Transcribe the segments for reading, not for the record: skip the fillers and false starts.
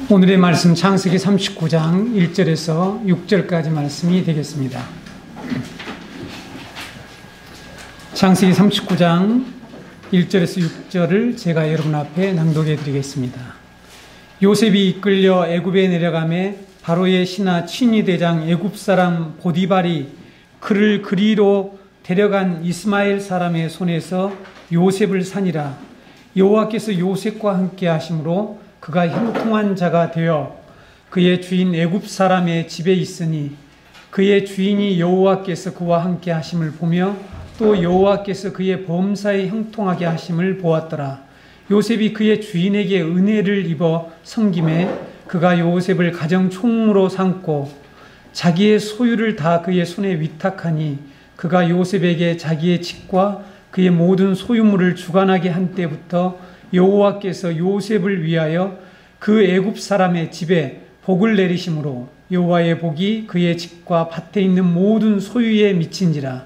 오늘의 말씀 창세기 39장 1절에서 6절까지 말씀이 되겠습니다. 창세기 39장 1절에서 6절을 제가 여러분 앞에 낭독해 드리겠습니다. 요셉이 이끌려 애굽에 내려가매 바로의 신하 친위 대장 애굽 사람 보디발이 그를 그리로 데려간 이스마엘 사람의 손에서 요셉을 산이라. 여호와께서 요셉과 함께 하심으로 그가 형통한 자가 되어 그의 주인 애굽 사람의 집에 있으니 그의 주인이 여호와께서 그와 함께 하심을 보며 또 여호와께서 그의 범사에 형통하게 하심을 보았더라. 요셉이 그의 주인에게 은혜를 입어 섬김에 그가 요셉을 가정 총무로 삼고 자기의 소유를 다 그의 손에 위탁하니 그가 요셉에게 자기의 집과 그의 모든 소유물을 주관하게 한 때부터 여호와께서 요셉을 위하여 그 애굽 사람의 집에 복을 내리심으로 여호와의 복이 그의 집과 밭에 있는 모든 소유에 미친지라.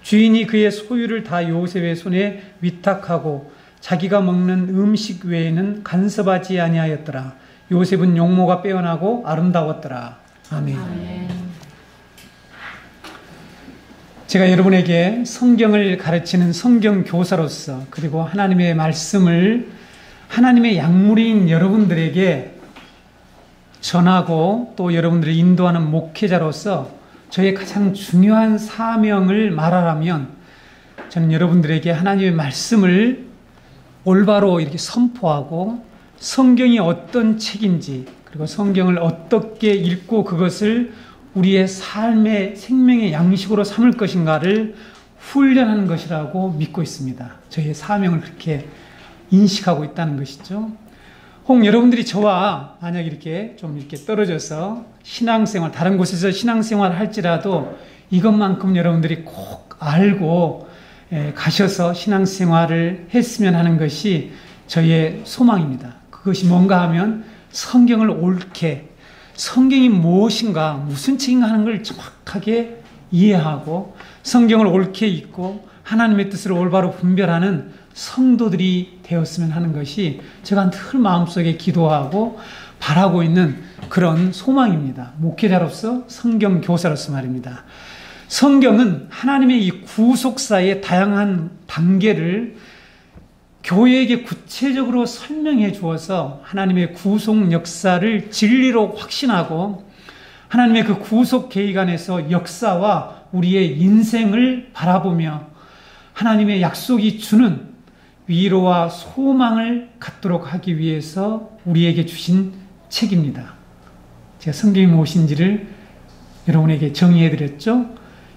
주인이 그의 소유를 다 요셉의 손에 위탁하고 자기가 먹는 음식 외에는 간섭하지 아니하였더라. 요셉은 용모가 빼어나고 아름다웠더라. 아멘. 제가 여러분에게 성경을 가르치는 성경 교사로서 그리고 하나님의 말씀을 하나님의 약물인 여러분들에게 전하고 또 여러분들을 인도하는 목회자로서 저의 가장 중요한 사명을 말하라면 저는 여러분들에게 하나님의 말씀을 올바로 이렇게 선포하고 성경이 어떤 책인지 그리고 성경을 어떻게 읽고 그것을 우리의 삶의 생명의 양식으로 삼을 것인가를 훈련하는 것이라고 믿고 있습니다. 저희의 사명을 그렇게 인식하고 있다는 것이죠. 혹 여러분들이 저와 만약 이렇게 좀 이렇게 떨어져서 신앙생활, 다른 곳에서 신앙생활을 할지라도 이것만큼 여러분들이 꼭 알고 가셔서 신앙생활을 했으면 하는 것이 저희의 소망입니다. 그것이 뭔가 하면 성경을 옳게 성경이 무엇인가, 무슨 책인가 하는 걸 정확하게 이해하고 성경을 옳게 읽고 하나님의 뜻을 올바로 분별하는 성도들이 되었으면 하는 것이 제가 늘 마음속에 기도하고 바라고 있는 그런 소망입니다. 목회자로서 성경 교사로서 말입니다. 성경은 하나님의 이 구속사의 다양한 단계를 교회에게 구체적으로 설명해 주어서 하나님의 구속 역사를 진리로 확신하고 하나님의 그 구속 계획 안에서 역사와 우리의 인생을 바라보며 하나님의 약속이 주는 위로와 소망을 갖도록 하기 위해서 우리에게 주신 책입니다. 제가 성경이 무엇인지를 여러분에게 정의해 드렸죠.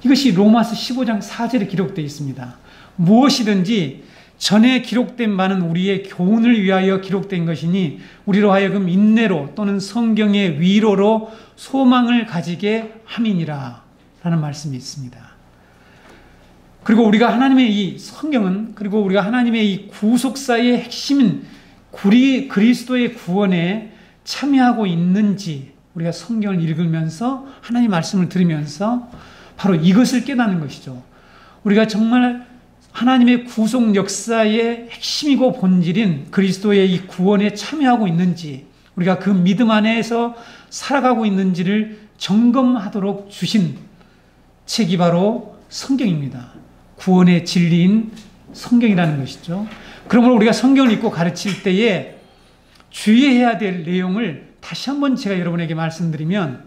이것이 로마서 15장 4절에 기록되어 있습니다. 무엇이든지 전에 기록된 바는 우리의 교훈을 위하여 기록된 것이니 우리로 하여금 인내로 또는 성경의 위로로 소망을 가지게 함이니라 라는 말씀이 있습니다. 그리고 우리가 하나님의 이 성경은 그리고 우리가 하나님의 이 구속사의 핵심인 그리스도의 구원에 참여하고 있는지 우리가 성경을 읽으면서 하나님의 말씀을 들으면서 바로 이것을 깨닫는 것이죠. 우리가 정말 하나님의 구속 역사의 핵심이고 본질인 그리스도의 이 구원에 참여하고 있는지 우리가 그 믿음 안에서 살아가고 있는지를 점검하도록 주신 책이 바로 성경입니다. 구원의 진리인 성경이라는 것이죠. 그러므로 우리가 성경을 읽고 가르칠 때에 주의해야 될 내용을 다시 한번 제가 여러분에게 말씀드리면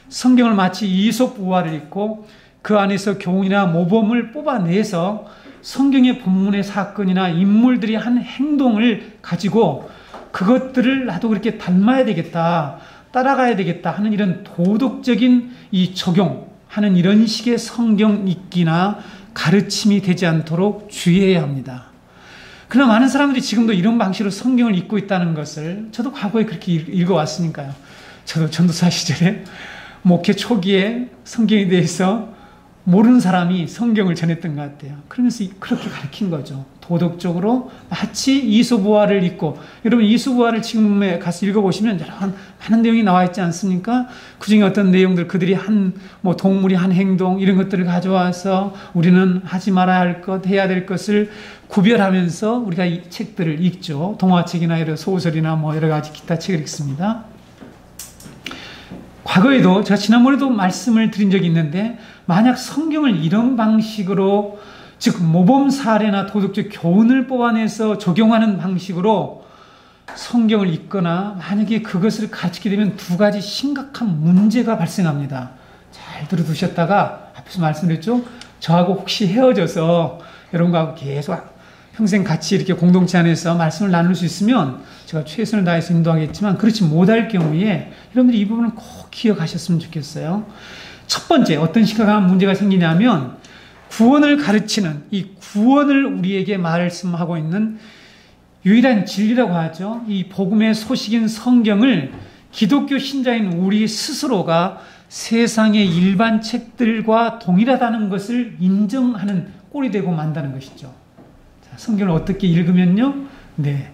성경을 마치 이솝 우화를 읽고 그 안에서 교훈이나 모범을 뽑아내서 성경의 본문의 사건이나 인물들이 한 행동을 가지고 그것들을 나도 그렇게 닮아야 되겠다, 따라가야 되겠다 하는 이런 도덕적인 이 적용하는 이런 식의 성경 읽기나 가르침이 되지 않도록 주의해야 합니다. 그러나 많은 사람들이 지금도 이런 방식으로 성경을 읽고 있다는 것을 저도 과거에 그렇게 읽어왔으니까요. 저도 전도사 시절에 목회 초기에 성경에 대해서 모르는 사람이 성경을 전했던 것 같아요. 그러면서 그렇게 가르친 거죠. 도덕적으로 마치 이솝우화를 읽고 여러분 이솝우화를 지금에 가서 읽어보시면 여러 많은 내용이 나와 있지 않습니까? 그중에 어떤 내용들 그들이 동물이 한 행동 이런 것들을 가져와서 우리는 하지 말아야 할 것, 해야 될 것을 구별하면서 우리가 이 책들을 읽죠. 동화책이나 이런 소설이나 여러 가지 기타 책을 읽습니다. 과거에도 제가 지난번에도 말씀을 드린 적이 있는데, 만약 성경을 이런 방식으로, 즉 모범 사례나 도덕적 교훈을 뽑아내서 적용하는 방식으로 성경을 읽거나 만약에 그것을 가르치게 되면 두 가지 심각한 문제가 발생합니다. 잘 들어두셨다가 앞에서 말씀드렸죠? 저하고 혹시 헤어져서 여러분과 계속 평생 같이 이렇게 공동체 안에서 말씀을 나눌 수 있으면 제가 최선을 다해서 인도하겠지만, 그렇지 못할 경우에 여러분들이 이 부분을 꼭 기억하셨으면 좋겠어요. 첫 번째, 어떤 심각한 문제가 생기냐면, 구원을 가르치는, 이 구원을 우리에게 말씀하고 있는 유일한 진리라고 하죠. 이 복음의 소식인 성경을 기독교 신자인 우리 스스로가 세상의 일반 책들과 동일하다는 것을 인정하는 꼴이 되고 만다는 것이죠. 자, 성경을 어떻게 읽으면요? 네,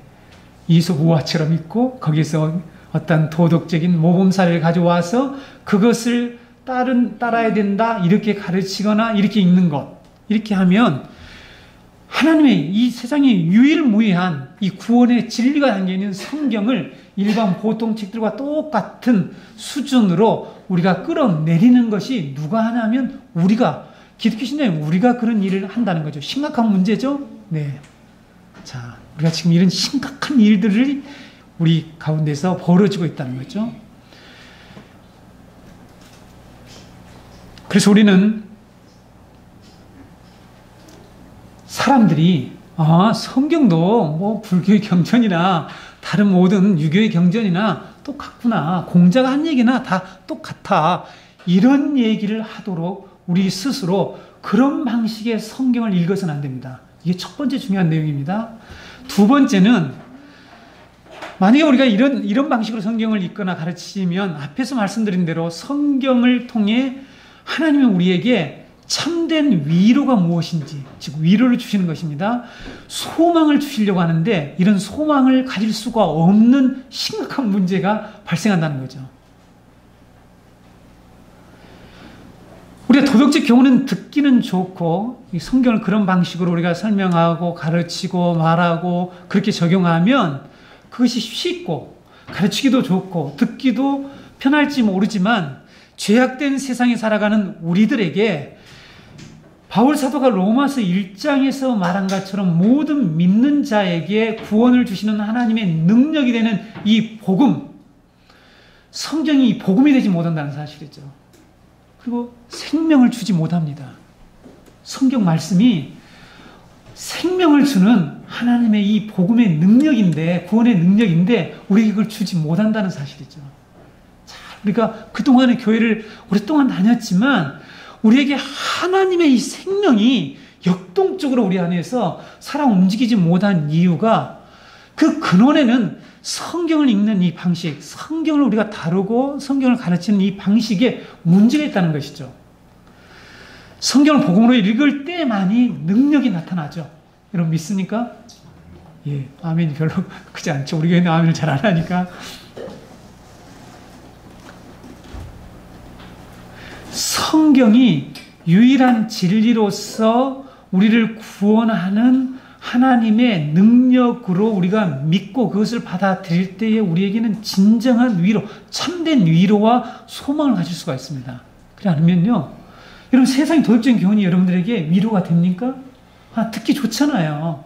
이솝우화처럼 읽고 거기서 어떤 도덕적인 모범사를 가져와서 그것을 따라야 된다 이렇게 가르치거나 이렇게 읽는 것, 이렇게 하면 하나님의 이 세상에 유일무이한 이 구원의 진리가 담겨있는 성경을 일반 보통 책들과 똑같은 수준으로 우리가 끌어내리는 것이 누가 하냐면 우리가, 기독교 신자인 우리가 그런 일을 한다는 거죠. 심각한 문제죠. 네. 자, 우리가 지금 이런 심각한 일들이 우리 가운데서 벌어지고 있다는 거죠. 그래서 우리는 사람들이 성경도 뭐 불교의 경전이나 다른 모든 유교의 경전이나 똑같구나, 공자가 한 얘기나 다 똑같아, 이런 얘기를 하도록 우리 스스로 그런 방식의 성경을 읽어서는 안 됩니다. 이게 첫 번째 중요한 내용입니다. 두 번째는, 만약에 우리가 이런 방식으로 성경을 읽거나 가르치면 앞에서 말씀드린 대로 성경을 통해 하나님이 우리에게 참된 위로가 무엇인지, 즉 위로를 주시는 것입니다. 소망을 주시려고 하는데 이런 소망을 가질 수가 없는 심각한 문제가 발생한다는 거죠. 우리가 도덕적 교훈은 듣기는 좋고, 이 성경을 그런 방식으로 우리가 설명하고 가르치고 말하고 그렇게 적용하면 그것이 쉽고 가르치기도 좋고 듣기도 편할지 모르지만, 죄악된 세상에 살아가는 우리들에게 바울 사도가 로마서 1장에서 말한 것처럼 모든 믿는 자에게 구원을 주시는 하나님의 능력이 되는 이 복음, 성경이 복음이 되지 못한다는 사실이죠. 그리고 생명을 주지 못합니다. 성경 말씀이 생명을 주는 하나님의 이 복음의 능력인데, 구원의 능력인데 우리에게 그걸 주지 못한다는 사실이죠. 자, 우리가 그동안의 교회를 오랫동안 다녔지만 우리에게 하나님의 이 생명이 역동적으로 우리 안에서 살아 움직이지 못한 이유가, 그 근원에는 성경을 읽는 이 방식, 성경을 우리가 다루고 성경을 가르치는 이 방식에 문제가 있다는 것이죠. 성경을 복음으로 읽을 때만이 능력이 나타나죠. 여러분 믿습니까? 예, 아멘이 별로 크지 않죠. 우리 교회는 아멘을 잘 안 하니까. 성경이 유일한 진리로서 우리를 구원하는 하나님의 능력으로 우리가 믿고 그것을 받아들일 때에 우리에게는 진정한 위로, 참된 위로와 소망을 가질 수가 있습니다. 그렇지 않으면요, 여러분 세상의 도덕적인 교훈이 여러분들에게 위로가 됩니까? 듣기 좋잖아요.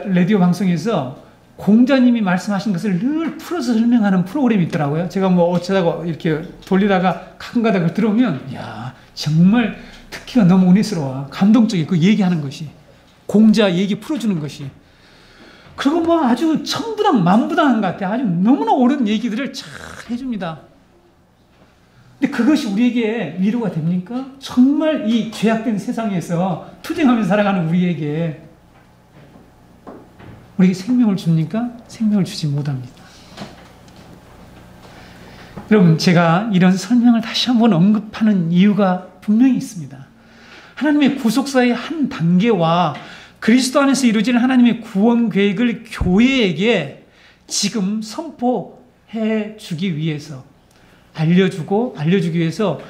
라디오 방송에서 공자님이 말씀하신 것을 늘 풀어서 설명하는 프로그램이 있더라고요. 제가 어쩌다가 이렇게 돌리다가 가끔가다 그걸 들어오면, 야, 정말 듣기가 너무 은혜스러워. 감동적이 그 얘기하는 것이. 공자 얘기 풀어주는 것이. 그리고 아주 천부당 만부당한 것 같아. 아주 너무나 옳은 얘기들을 잘 해줍니다. 근데 그것이 우리에게 위로가 됩니까? 정말 이 죄악된 세상에서 투쟁하면서 살아가는 우리에게 생명을 줍니까? 생명을 주지 못합니다. 여러분, 제가 이런 설명을 다시 한번 언급하는 이유가 분명히 있습니다. 하나님의 구속사의 한 단계와 그리스도 안에서 이루어지는 하나님의 구원 계획을 교회에게 지금 선포해 주기 위해서, 알려주기 위해서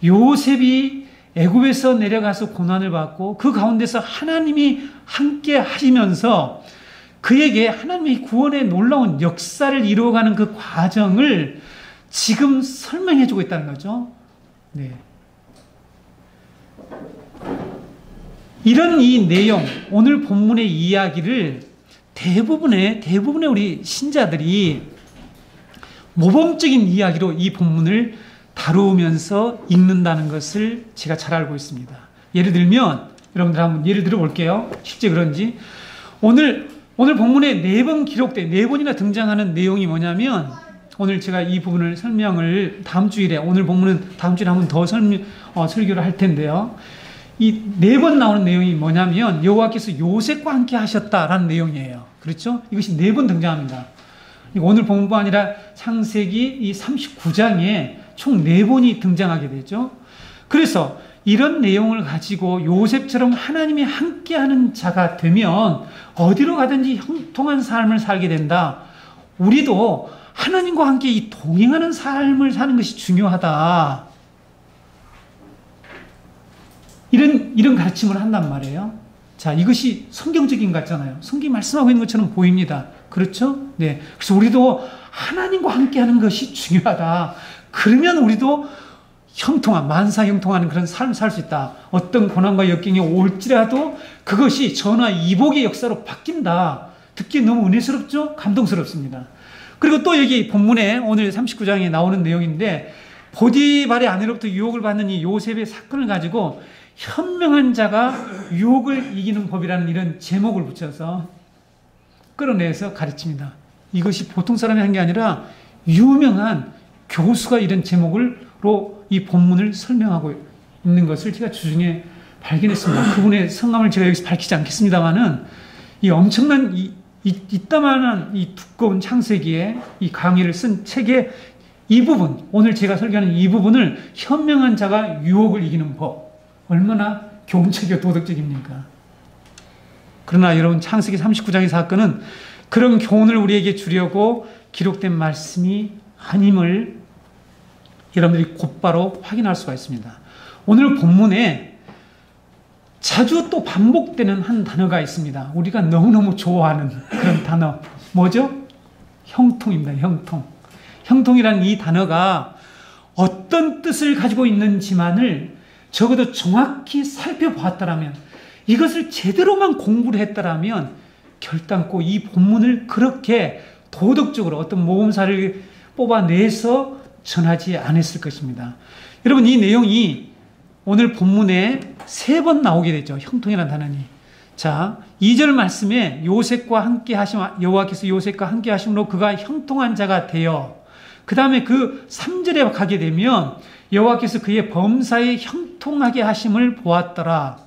요셉이 애굽에서 내려가서 고난을 받고 그 가운데서 하나님이 함께 하시면서 그에게 하나님의 구원의 놀라운 역사를 이루어가는 그 과정을 지금 설명해주고 있다는 거죠. 네. 이런 이 내용, 오늘 본문의 이야기를 대부분의 우리 신자들이 모범적인 이야기로 이 본문을 다루면서 읽는다는 것을 제가 잘 알고 있습니다. 예를 들면, 여러분들 한번 예를 들어 볼게요. 쉽지 그런지. 오늘 본문에 4번 기록된, 4번이나 등장하는 내용이 뭐냐면, 오늘 제가 이 부분을 설명을 다음 주일에, 오늘 본문은 다음 주일에 한번 더 설교를 할 텐데요. 이 4번 나오는 내용이 뭐냐면, 여호와께서 요셉과 함께 하셨다라는 내용이에요. 그렇죠? 이것이 4번 등장합니다. 오늘 본문뿐 아니라 창세기 이 39장에 총 4번이 등장하게 되죠. 그래서 이런 내용을 가지고 요셉처럼 하나님이 함께하는 자가 되면 어디로 가든지 형통한 삶을 살게 된다. 우리도 하나님과 함께 이 동행하는 삶을 사는 것이 중요하다. 이런 가르침을 한단 말이에요. 자, 이것이 성경적인 것 같잖아요. 성경이 말씀하고 있는 것처럼 보입니다. 그렇죠? 네. 그래서 우리도 하나님과 함께하는 것이 중요하다. 그러면 우리도 형통한, 만사 형통하는 그런 삶을 살 수 있다. 어떤 고난과 역경이 올지라도 그것이 전화 이복의 역사로 바뀐다. 듣기 너무 은혜스럽죠? 감동스럽습니다. 그리고 또 여기 본문에 오늘 39장에 나오는 내용인데, 보디발의 아내로부터 유혹을 받는 이 요셉의 사건을 가지고 현명한 자가 유혹을 이기는 법이라는 이런 제목을 붙여서 끌어내서 가르칩니다. 이것이 보통 사람이 한 게 아니라 유명한 교수가 이런 제목으로 이 본문을 설명하고 있는 것을 제가 주중에 발견했습니다. 그분의 성함을 제가 여기서 밝히지 않겠습니다만은 이 엄청난 이따만한 이 두꺼운 창세기에 이 강의를 쓴 책의 이 부분, 오늘 제가 설교하는 이 부분을 현명한 자가 유혹을 이기는 법, 얼마나 교훈적이고 도덕적입니까? 그러나 여러분, 창세기 39장의 사건은 그런 교훈을 우리에게 주려고 기록된 말씀이 아님을 여러분들이 곧바로 확인할 수가 있습니다. 오늘 본문에 자주 또 반복되는 한 단어가 있습니다. 우리가 너무너무 좋아하는 그런 단어. 뭐죠? 형통입니다. 형통. 형통이라는 이 단어가 어떤 뜻을 가지고 있는지만을 적어도 정확히 살펴보았다라면, 이것을 제대로만 공부를 했다라면 결단코 이 본문을 그렇게 도덕적으로 어떤 모범사를 뽑아내서 전하지 않았을 것입니다. 여러분, 이 내용이 오늘 본문에 3번 나오게 되죠. 형통이라는 단어니. 자, 2절 말씀에 요셉과 함께 하심, 여호와께서 요셉과 함께 하심으로 그가 형통한 자가 되어, 그 다음에 그 3절에 가게 되면 여호와께서 그의 범사에 형통하게 하심을 보았더라.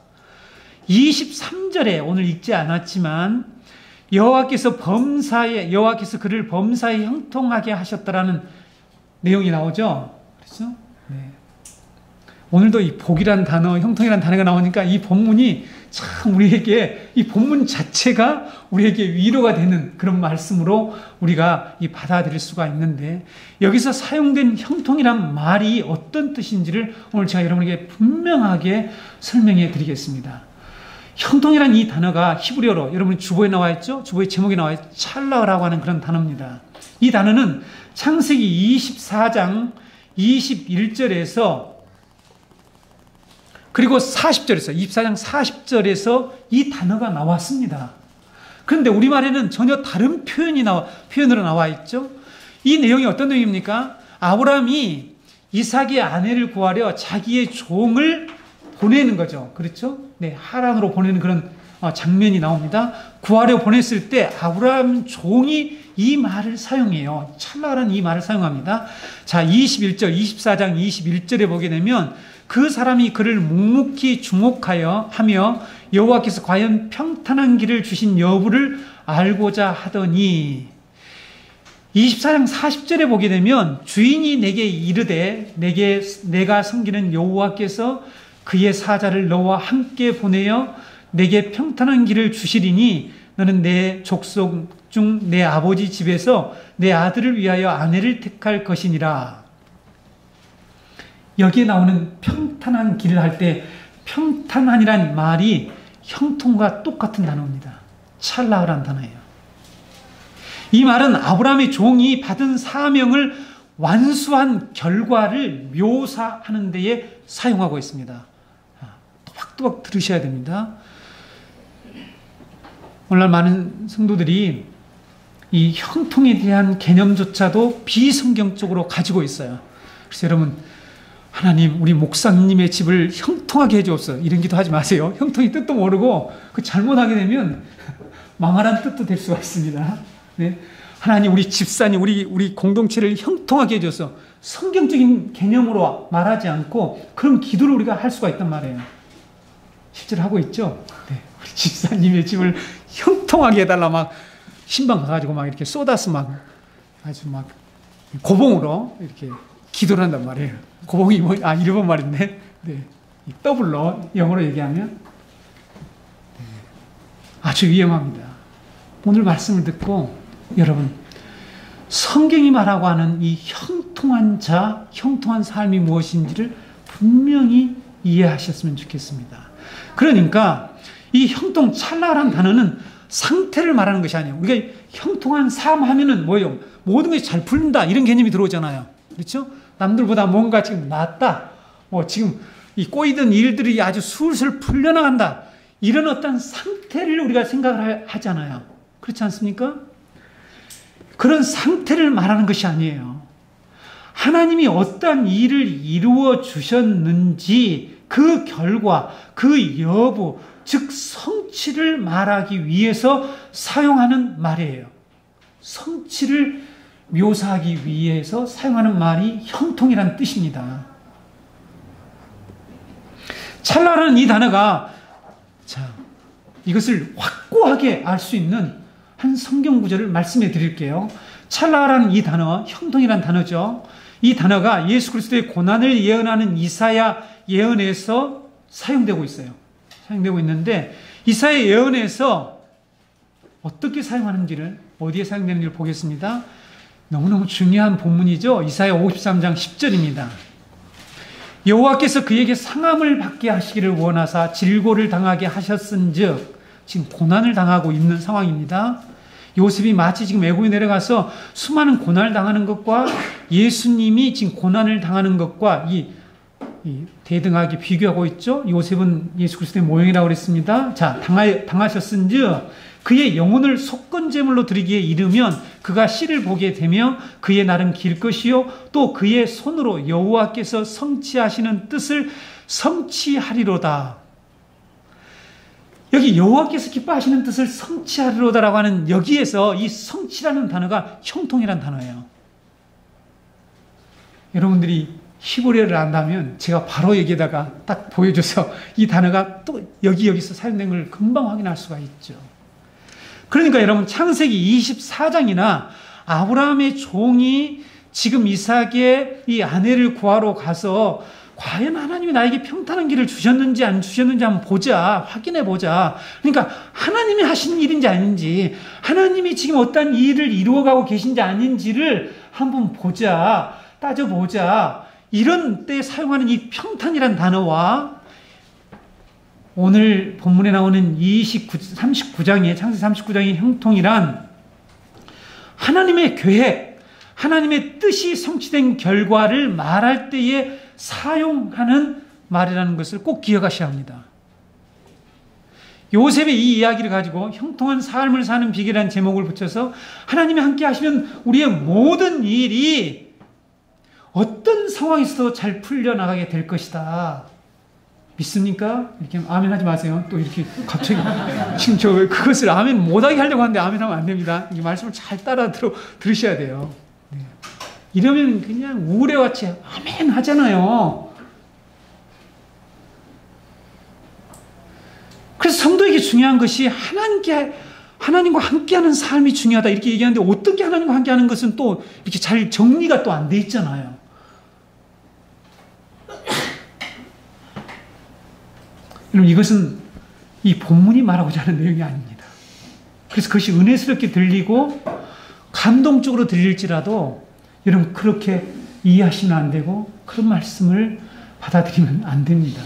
23절에 오늘 읽지 않았지만 여호와께서 그를 범사에 형통하게 하셨더라는 내용이 나오죠. 그렇죠? 네. 오늘도 이 복이란 단어, 형통이란 단어가 나오니까 이 본문이 참 우리에게, 이 본문 자체가 우리에게 위로가 되는 그런 말씀으로 우리가 받아들일 수가 있는데, 여기서 사용된 형통이란 말이 어떤 뜻인지를 오늘 제가 여러분에게 분명하게 설명해 드리겠습니다. 형통이란 이 단어가 히브리어로, 여러분 주보에 나와 있죠? 주보의 제목에 나와 있죠? 찰라라고 하는 그런 단어입니다. 이 단어는 창세기 24장 21절에서 그리고 40절에서, 24장 40절에서 이 단어가 나왔습니다. 그런데 우리말에는 전혀 다른 표현으로 나와 있죠. 이 내용이 어떤 내용입니까? 아브라함이 이삭의 아내를 구하려 자기의 종을 보내는 거죠. 그렇죠? 네, 하란으로 보내는 그런 장면이 나옵니다. 구하려 보냈을 때 아브라함 종이 이 말을 사용해요. 찰나라는 이 말을 사용합니다. 자, 24장 21절에 보게 되면 그 사람이 그를 묵묵히 주목하여 하며 여호와께서 과연 평탄한 길을 주신 여부를 알고자 하더니, 24장 40절에 보게 되면 주인이 내게 이르되 내가 섬기는 여호와께서 그의 사자를 너와 함께 보내어 내게 평탄한 길을 주시리니 너는 내 족속 중 내 아버지 집에서 내 아들을 위하여 아내를 택할 것이니라. 여기에 나오는 평탄한 길을 할 때 평탄한이란 말이 형통과 똑같은 단어입니다. 찰라라는 단어예요. 이 말은 아브라함의 종이 받은 사명을 완수한 결과를 묘사하는 데에 사용하고 있습니다. 또박또박 들으셔야 됩니다. 오늘날 많은 성도들이 이 형통에 대한 개념조차도 비성경적으로 가지고 있어요. 그래서 여러분, 하나님 우리 목사님의 집을 형통하게 해주옵소서, 이런 기도 하지 마세요. 형통이 뜻도 모르고 그 잘못하게 되면 망하란 뜻도 될 수가 있습니다. 네? 하나님 우리 집사님, 우리 공동체를 형통하게 해줘서 성경적인 개념으로 말하지 않고 그런 기도를 우리가 할 수가 있단 말이에요. 실제로 하고 있죠. 네. 우리 집사님의 집을 형통하게 해달라 막 신방 가가지고 막 이렇게 쏟아서 막 아주 막 고봉으로 이렇게 기도를 한단 말이에요. 고봉이 뭐, 일본 말인데, 네. 더블로 영어로 얘기하면, 네. 아주 위험합니다. 오늘 말씀을 듣고, 여러분, 성경이 말하고 하는 이 형통한 자, 형통한 삶이 무엇인지를 분명히 이해하셨으면 좋겠습니다. 그러니까, 이 형통, 찰나라는 단어는 상태를 말하는 것이 아니에요. 우리가 형통한 삶 하면은 뭐예요? 모든 것이 잘 풀린다, 이런 개념이 들어오잖아요. 그렇죠? 남들보다 뭔가 지금 낫다, 지금 이 꼬이던 일들이 아주 술술 풀려나간다, 이런 어떤 상태를 우리가 생각을 하잖아요. 그렇지 않습니까? 그런 상태를 말하는 것이 아니에요. 하나님이 어떠한 일을 이루어 주셨는지 그 결과, 그 여부, 즉 성취를 말하기 위해서 사용하는 말이에요. 성취를 묘사하기 위해서 사용하는 말이 형통이라는 뜻입니다. 찰나라는 이 단어가, 이것을 확고하게 알 수 있는 한 성경 구절을 말씀해 드릴게요. 찰나라는 이 단어, 형통이라는 단어죠. 이 단어가 예수 그리스도의 고난을 예언하는 이사야 예언에서 사용되고 있어요. 사용되고 있는데, 이사야 예언에서 어떻게 사용하는지를, 어디에 사용되는지를 보겠습니다. 너무너무 중요한 본문이죠. 이사야 53장 10절입니다. 여호와께서 그에게 상함을 받게 하시기를 원하사 질고를 당하게 하셨은즉, 지금 고난을 당하고 있는 상황입니다. 요셉이 마치 지금 애굽에 내려가서 수많은 고난을 당하는 것과 예수님이 지금 고난을 당하는 것과 이 대등하게 비교하고 있죠. 요셉은 예수 그리스도의 모형이라고 그랬습니다. 당하셨은즉 그의 영혼을 속건제물로 드리기에 이르면 그가 씨를 보게 되며 그의 날은 길 것이요 또 그의 손으로 여호와께서 성취하시는 뜻을 성취하리로다. 여기 여호와께서 기뻐하시는 뜻을 성취하리로다라고 하는 여기에서 이 성취라는 단어가 형통이라는 단어예요. 여러분들이 히브리어를 안다면 제가 바로 여기에다가 딱 보여줘서 이 단어가 또 여기서 사용된 걸 금방 확인할 수가 있죠. 그러니까 여러분, 창세기 24장이나 아브라함의 종이 지금 이삭의 이 아내를 구하러 가서 과연 하나님이 나에게 평탄한 길을 주셨는지 안 주셨는지 한번 보자, 확인해 보자. 그러니까 하나님이 하신 일인지 아닌지, 하나님이 지금 어떤 일을 이루어가고 계신지 아닌지를 한번 보자, 따져보자. 이런 때 사용하는 이 평탄이란 단어와 오늘 본문에 나오는 39장의 창세기 39장의 형통이란 하나님의 계획, 하나님의 뜻이 성취된 결과를 말할 때에 사용하는 말이라는 것을 꼭 기억하셔야 합니다. 요셉의 이 이야기를 가지고 형통한 삶을 사는 비결이라는 제목을 붙여서 하나님이 함께 하시면 우리의 모든 일이 어떤 상황에서도 잘 풀려나가게 될 것이다. 믿습니까? 이렇게 아멘 하지 마세요. 또 이렇게 갑자기 지금 그것을 아멘 못하게 하려고 하는데 아멘 하면 안 됩니다. 이 말씀을 잘 따라 들으셔야 돼요. 네. 이러면 그냥 우울해같이 아멘 하잖아요. 그래서 성도에게 중요한 것이 하나님과 함께하는 삶이 중요하다 이렇게 얘기하는데, 어떻게 하나님과 함께하는 것은 또 이렇게 잘 정리가 또 안 돼 있잖아요. 여러분, 이것은 이 본문이 말하고자 하는 내용이 아닙니다. 그래서 그것이 은혜스럽게 들리고 감동적으로 들릴지라도 여러분 그렇게 이해하시면 안 되고 그런 말씀을 받아들이면 안 됩니다.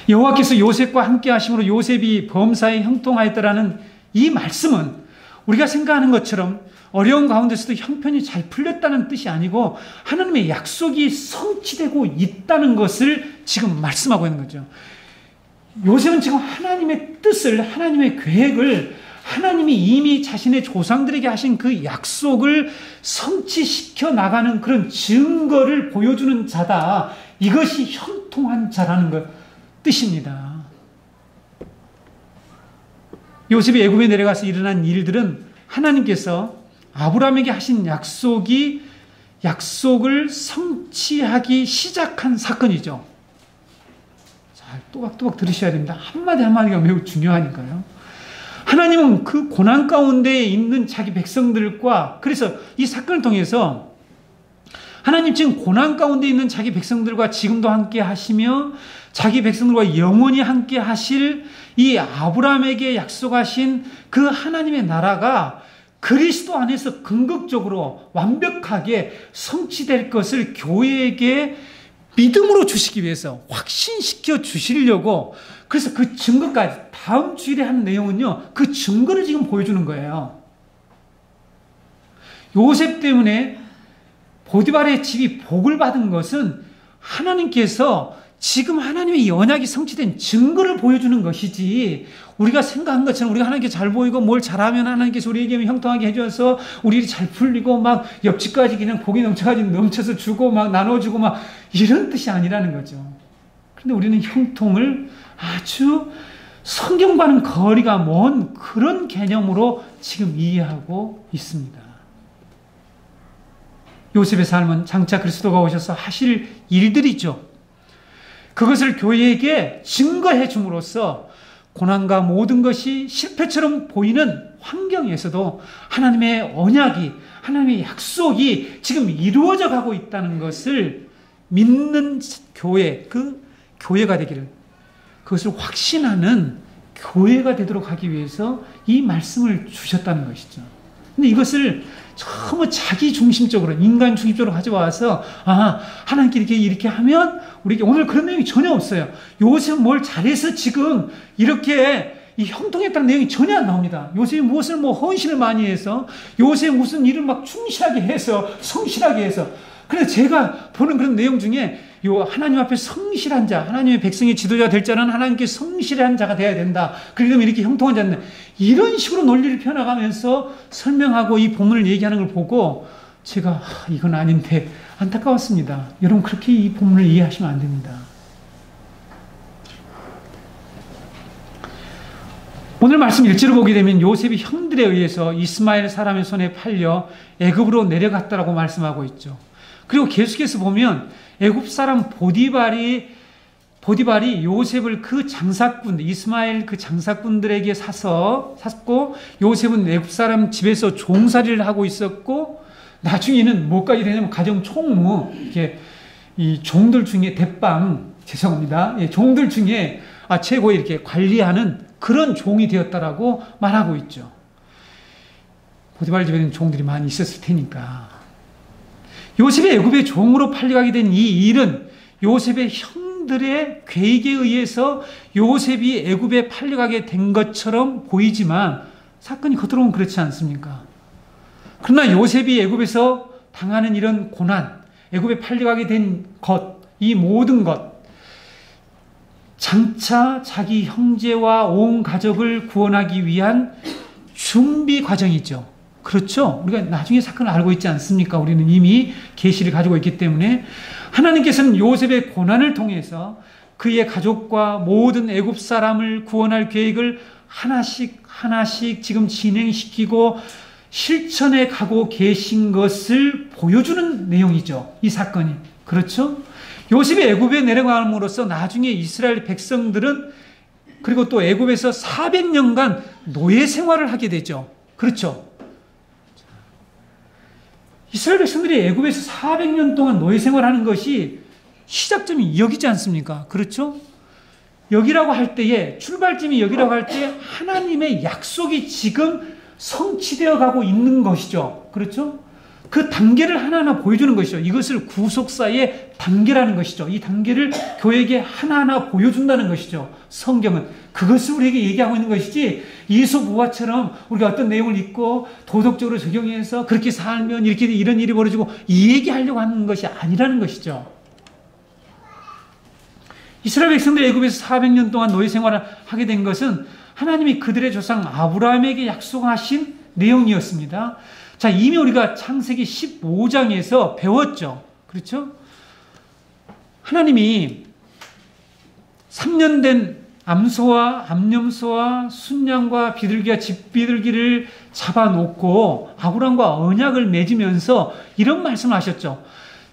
여호와께서 요셉과 함께 하심으로 요셉이 범사에 형통하였다라는 이 말씀은 우리가 생각하는 것처럼 어려운 가운데서도 형편이 잘 풀렸다는 뜻이 아니고 하나님의 약속이 성취되고 있다는 것을 지금 말씀하고 있는 거죠. 요셉은 지금 하나님의 뜻을, 하나님의 계획을, 하나님이 이미 자신의 조상들에게 하신 그 약속을 성취시켜 나가는 그런 증거를 보여주는 자다. 이것이 형통한 자라는 것 뜻입니다. 요셉이 애굽에 내려가서 일어난 일들은 하나님께서 아브라함에게 하신 약속을 성취하기 시작한 사건이죠. 잘 또박또박 들으셔야 됩니다. 한마디 한마디가 매우 중요하니까요. 하나님은 그 고난 가운데 있는 자기 백성들과, 그래서 이 사건을 통해서 하나님 지금 고난 가운데 있는 자기 백성들과 지금도 함께 하시며 자기 백성들과 영원히 함께 하실 이 아브라함에게 약속하신 그 하나님의 나라가 그리스도 안에서 궁극적으로 완벽하게 성취될 것을 교회에게 믿음으로 주시기 위해서 확신시켜 주시려고, 그래서 그 증거까지 다음 주일에 하는 내용은요, 그 증거를 지금 보여주는 거예요. 요셉 때문에 보디발의 집이 복을 받은 것은 하나님께서 지금 하나님의 언약이 성취된 증거를 보여주는 것이지, 우리가 생각한 것처럼 우리가 하나님께 잘 보이고 뭘 잘하면 하나님께서 우리에게 형통하게 해줘서 우리 일이 잘 풀리고 막 옆집까지 그냥 복이 넘쳐서 주고 막 나눠주고 막 이런 뜻이 아니라는 거죠. 그런데 우리는 형통을 아주 성경과는 거리가 먼 그런 개념으로 지금 이해하고 있습니다. 요셉의 삶은 장차 그리스도가 오셔서 하실 일들이죠. 그것을 교회에게 증거해 줌으로써 고난과 모든 것이 실패처럼 보이는 환경에서도 하나님의 언약이, 하나님의 약속이 지금 이루어져 가고 있다는 것을 믿는 교회, 그 교회가 되기를, 그것을 확신하는 교회가 되도록 하기 위해서 이 말씀을 주셨다는 것이죠. 근데 이것을 너무 자기 중심적으로, 인간 중심적으로 가져와서, 하나님께 이렇게 하면 우리에게, 오늘 그런 내용이 전혀 없어요. 요셉은 뭘 잘해서 지금 이렇게 이 형통했다는 내용이 전혀 안 나옵니다. 요셉이 무엇을 헌신을 많이 해서, 요셉이 무슨 일을 막 충실하게 해서, 성실하게 해서. 그래서 제가 보는 그런 내용 중에 하나님 앞에 성실한 자, 하나님의 백성의 지도자 될 자는 하나님께 성실한 자가 되어야 된다. 그러면 이렇게 형통한 자는, 이런 식으로 논리를 펴나가면서 설명하고 이 본문을 얘기하는 걸 보고 제가 이건 아닌데 안타까웠습니다. 여러분, 그렇게 이 본문을 이해하시면 안 됩니다. 오늘 말씀 일지로 보게 되면 요셉이 형들에 의해서 이스마엘 사람의 손에 팔려 애굽으로 내려갔다라고 말씀하고 있죠. 그리고 계속해서 보면 애굽 사람 보디발이 요셉을 그 장사꾼, 이스마엘 그 장사꾼들에게 샀고, 요셉은 애굽 사람 집에서 종살이를 하고 있었고, 나중에는 뭐까지 되냐면 가정 총무, 이렇게 이 종들 중에 종들 중에 최고 이렇게 관리하는 그런 종이 되었다라고 말하고 있죠. 보디발 집에는 종들이 많이 있었을 테니까. 요셉이 애굽의 종으로 팔려가게 된 이 일은 요셉의 형들의 계획에 의해서 요셉이 애굽에 팔려가게 된 것처럼 보이지만 사건이 겉으로는 그렇지 않습니까? 그러나 요셉이 애굽에서 당하는 이런 고난, 애굽에 팔려가게 된 것, 이 모든 것, 장차 자기 형제와 온 가족을 구원하기 위한 준비 과정이죠. 그렇죠? 우리가 나중에 사건을 알고 있지 않습니까? 우리는 이미 계시를 가지고 있기 때문에 하나님께서는 요셉의 고난을 통해서 그의 가족과 모든 애굽 사람을 구원할 계획을 하나씩 지금 진행시키고 실천해 가고 계신 것을 보여주는 내용이죠. 이 사건이. 그렇죠? 요셉이 애굽에 내려감으로써 나중에 이스라엘 백성들은, 그리고 또 애굽에서 400년간 노예 생활을 하게 되죠. 그렇죠? 이스라엘 백성들이 애굽에서 400년 동안 노예 생활하는 것이 시작점이 여기지 않습니까? 그렇죠? 여기라고 할 때에, 출발점이 여기라고 할 때 하나님의 약속이 지금 성취되어 가고 있는 것이죠. 그렇죠? 그 단계를 하나하나 보여주는 것이죠. 이것을 구속사의 단계라는 것이죠. 이 단계를 교회에게 하나하나 보여준다는 것이죠. 성경은 그것을 우리에게 얘기하고 있는 것이지, 이소부화처럼 우리가 어떤 내용을 읽고 도덕적으로 적용해서 그렇게 살면 이렇게 이런 일이 벌어지고 이 얘기하려고 하는 것이 아니라는 것이죠. 이스라엘 백성들이 애굽에서 400년 동안 노예 생활을 하게 된 것은 하나님이 그들의 조상 아브라함에게 약속하신 내용이었습니다. 자, 이미 우리가 창세기 15장에서 배웠죠. 그렇죠? 하나님이 3년 된 암소와 암염소와 순양과 비둘기와 집비둘기를 잡아놓고 아브라함과 언약을 맺으면서 이런 말씀을 하셨죠.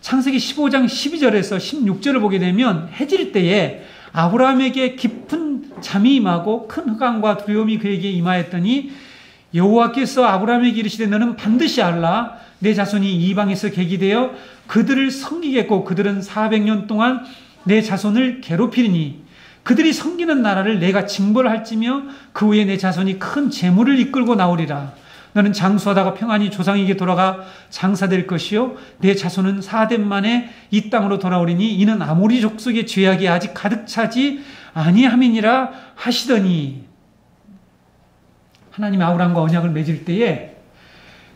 창세기 15장 12절에서 16절을 보게 되면 해질 때에 아브라함에게 깊은 잠이 임하고 큰 흑암과 두려움이 그에게 임하였더니 여호와께서 아브라함에게 이르시되 너는 반드시 알라 내 자손이 이방에서 계기되어 그들을 섬기겠고 그들은 400년 동안 내 자손을 괴롭히리니 그들이 섬기는 나라를 내가 징벌할지며 그 후에 내 자손이 큰 재물을 이끌고 나오리라. 너는 장수하다가 평안히 조상에게 돌아가 장사될 것이요 내 자손은 4대 만에 이 땅으로 돌아오리니 이는 아모리 족속의 죄악이 아직 가득 차지 아니함이니라 하시더니 하나님이 아브라함과 언약을 맺을 때에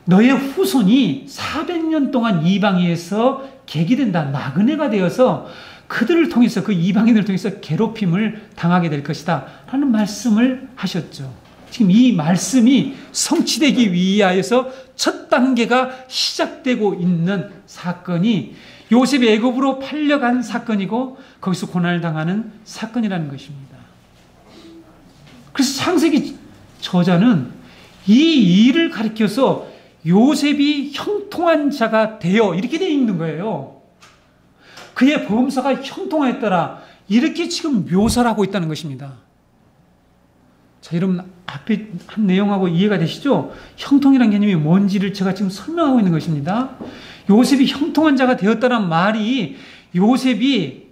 너의 후손이 400년 동안 이방에서 계기된다. 나그네가 되어서 그들을 통해서 그 이방인을 통해서 괴롭힘을 당하게 될 것이다 라는 말씀을 하셨죠. 지금 이 말씀이 성취되기 위하여서 첫 단계가 시작되고 있는 사건이 요셉이 애굽으로 팔려간 사건이고 거기서 고난을 당하는 사건이라는 것입니다. 그래서 창세기 저자는 이 일을 가리켜서 요셉이 형통한 자가 되어 이렇게 되어 있는 거예요. 그의 범사가 형통하였더라 이렇게 지금 묘사를 하고 있다는 것입니다. 자, 여러분 앞에 한 내용하고 이해가 되시죠? 형통이라는 개념이 뭔지를 제가 지금 설명하고 있는 것입니다. 요셉이 형통한 자가 되었다는 말이 요셉이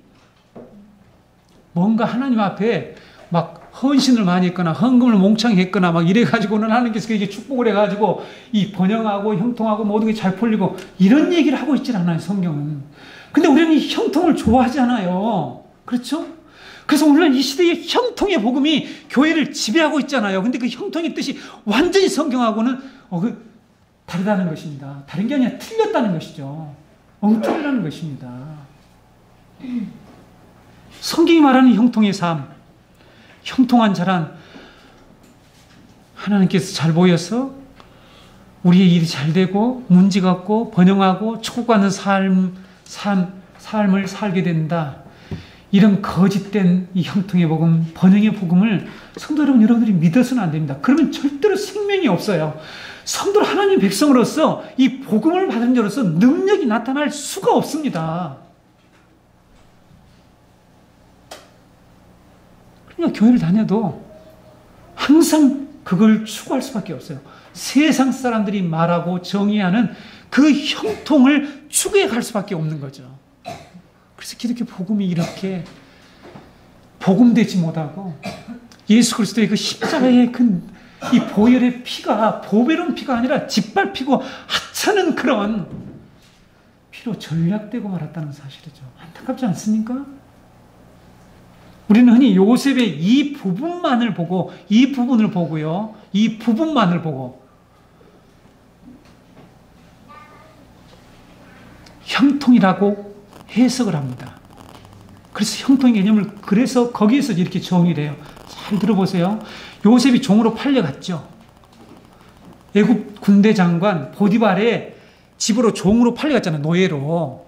뭔가 하나님 앞에 막 헌신을 많이 했거나 헌금을 몽창히 했거나 막 이래가지고는 하나님께서 그에게 축복을 해가지고 이 번영하고 형통하고 모든 게 잘 풀리고 이런 얘기를 하고 있질 않아요, 성경은. 근데 우리는 이 형통을 좋아하잖아요. 그렇죠? 그래서 오늘은 이 시대의 형통의 복음이 교회를 지배하고 있잖아요. 근데 그 형통의 뜻이 완전히 성경하고는 다르다는 것입니다. 다른 게 아니라 틀렸다는 것이죠. 엉터리라는 것입니다. 성경이 말하는 형통의 삶, 형통한 자란 하나님께서 잘 보여서 우리의 일이 잘 되고 문제가 없고 번영하고 축복받는 삶을 살게 된다. 이런 거짓된 이 형통의 복음, 번영의 복음을 성도 여러분, 여러분들이 믿어서는 안 됩니다. 그러면 절대로 생명이 없어요. 성도 하나님 백성으로서 이 복음을 받은 자로서 능력이 나타날 수가 없습니다. 그러니까 교회를 다녀도 항상 그걸 추구할 수밖에 없어요. 세상 사람들이 말하고 정의하는 그 형통을 추구해 갈 수밖에 없는 거죠. 그래서 이렇게 복음이 이렇게 복음되지 못하고 예수 그리스도의 그 십자가의 이 보혈의 피가 보배로운 피가 아니라 짓밟히고 하찮은 그런 피로 전략되고 말았다는 사실이죠. 안타깝지 않습니까? 우리는 흔히 요셉의 이 부분을 보고요. 이 부분만을 보고 형통이라고 해석을 합니다. 그래서 형통의 개념을 그래서 거기에서 이렇게 정의를 해요. 잘 들어보세요. 요셉이 종으로 팔려갔죠. 애굽 군대 장관 보디발의 집으로 종으로 팔려갔잖아요. 노예로.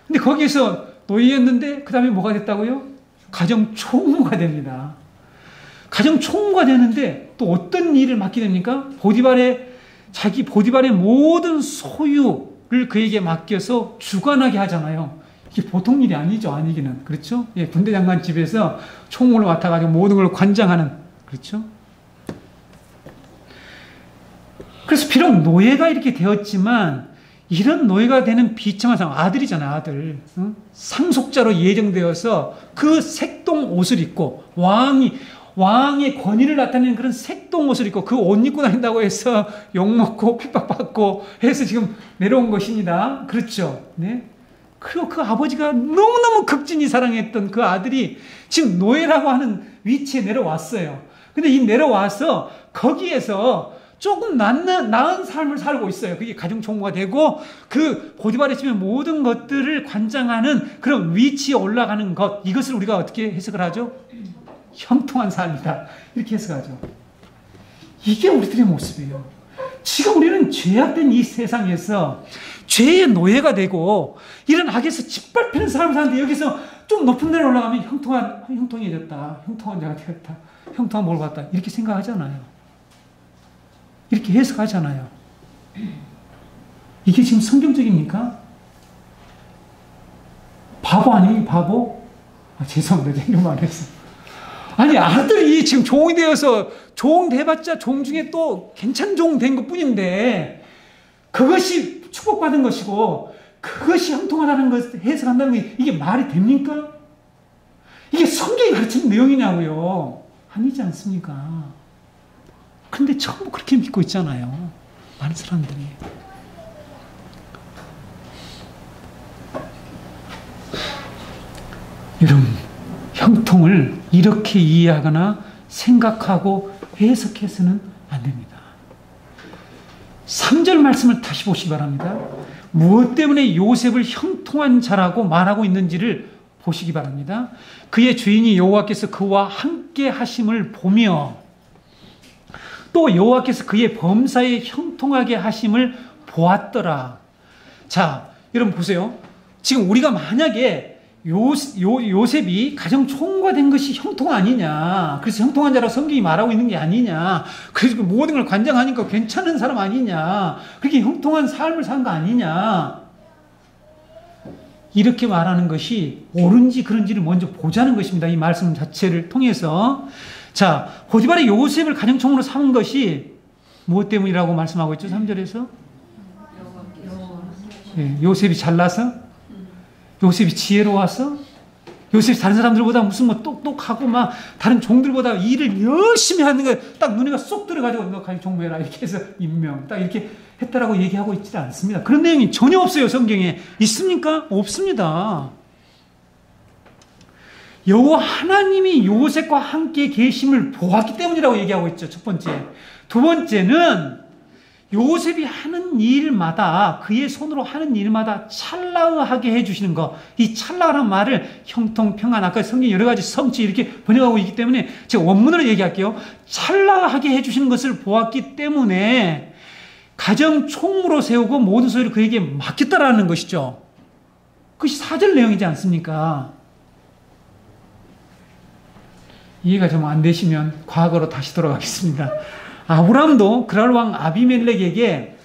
근데 거기에서 노예였는데 그 다음에 뭐가 됐다고요? 가정 총무가 됩니다. 가정 총무가 되는데 또 어떤 일을 맡게 됩니까? 보디발의 모든 소유를 그에게 맡겨서 주관하게 하잖아요. 이게 보통 일이 아니죠. 아니기는. 그렇죠? 예, 군대 장관 집에서 총무를 맡아가지고 모든 걸 관장하는. 그렇죠? 그래서 비록 노예가 이렇게 되었지만 이런 노예가 되는 비참한 상황, 아들이잖아요, 아들. 상속자로 예정되어서 그 색동 옷을 입고 왕의 권위를 나타내는 그런 색동 옷을 입고 그 옷 입고 다닌다고 해서 욕먹고 핍박받고 해서 지금 내려온 것입니다. 그렇죠? 네. 그리고 그 아버지가 너무너무 극진히 사랑했던 그 아들이 지금 노예라고 하는 위치에 내려왔어요. 근데 이 내려와서 거기에서 조금 나은 삶을 살고 있어요. 그게 가정 총무가 되고 그 보디발의 집의 모든 것들을 관장하는 그런 위치에 올라가는 것, 이것을 우리가 어떻게 해석을 하죠? 형통한 삶이다, 이렇게 해석하죠. 이게 우리들의 모습이에요. 지금 우리는 죄악된 이 세상에서 죄의 노예가 되고 이런 악에서 짓밟히는 삶을 사는데, 여기서 좀 높은 데로 올라가면 형통해졌다, 형통한 자가 되었다, 형통한 복을 받다, 이렇게 생각하잖아요. 이렇게 해석하잖아요. 이게 지금 성경적입니까? 바보 아니에요, 바보? 죄송합니다, 이런 말 했어. 아니, 아들이 지금 종이 되어서 종 돼봤자 종 중에 또 괜찮은 종 된 것 뿐인데, 그것이 축복받은 것이고, 그것이 형통하다는 것을 해석한다는 게 이게 말이 됩니까? 이게 성경이 가르치는 내용이냐고요? 아니지 않습니까? 근데 전부 그렇게 믿고 있잖아요, 많은 사람들이. 여러분, 형통을 이렇게 이해하거나 생각하고 해석해서는 안 됩니다. 3절 말씀을 다시 보시기 바랍니다. 무엇 때문에 요셉을 형통한 자라고 말하고 있는지를 보시기 바랍니다. 그의 주인이 여호와께서 그와 함께 하심을 보며, 또 여호와께서 그의 범사에 형통하게 하심을 보았더라. 자, 여러분 보세요. 지금 우리가 만약에 요셉이 가정 총무가 된 것이 형통 아니냐, 그래서 형통한 자라고 성경이 말하고 있는 게 아니냐, 그래서 모든 걸 관장하니까 괜찮은 사람 아니냐, 그렇게 형통한 삶을 산 거 아니냐, 이렇게 말하는 것이 옳은지 그런지를 먼저 보자는 것입니다. 이 말씀 자체를 통해서. 자, 보디발이 요셉을 가정총무로 삼은 것이 무엇 때문이라고 말씀하고 있죠? 3절에서 요셉이 잘나서, 요셉이 지혜로워서, 요셉이 다른 사람들보다 무슨 뭐 똑똑하고 막 다른 종들보다 일을 열심히 하는 거 딱 눈에가 쏙 들어가지고 너 가정총무해라 이렇게 해서 임명 딱 이렇게 했다라고 얘기하고 있지 않습니다. 그런 내용이 전혀 없어요. 성경에 있습니까? 없습니다. 여호와 하나님이 요셉과 함께 계심을 보았기 때문이라고 얘기하고 있죠. 첫 번째. 두 번째는 요셉이 하는 일마다, 그의 손으로 하는 일마다 찰나하게 해주시는 것. 이 찰나라는 말을 형통, 평안, 아까 성경 여러 가지 성취 이렇게 번역하고 있기 때문에 제가 원문으로 얘기할게요. 찰나하게 해주시는 것을 보았기 때문에 가정 총무로 세우고 모든 소유를 그에게 맡겼다라는 것이죠. 그것이 4절 내용이지 않습니까? 이해가 좀 안 되시면 과거로 다시 돌아가겠습니다. 아브라함도 그랄 왕 아비멜렉에게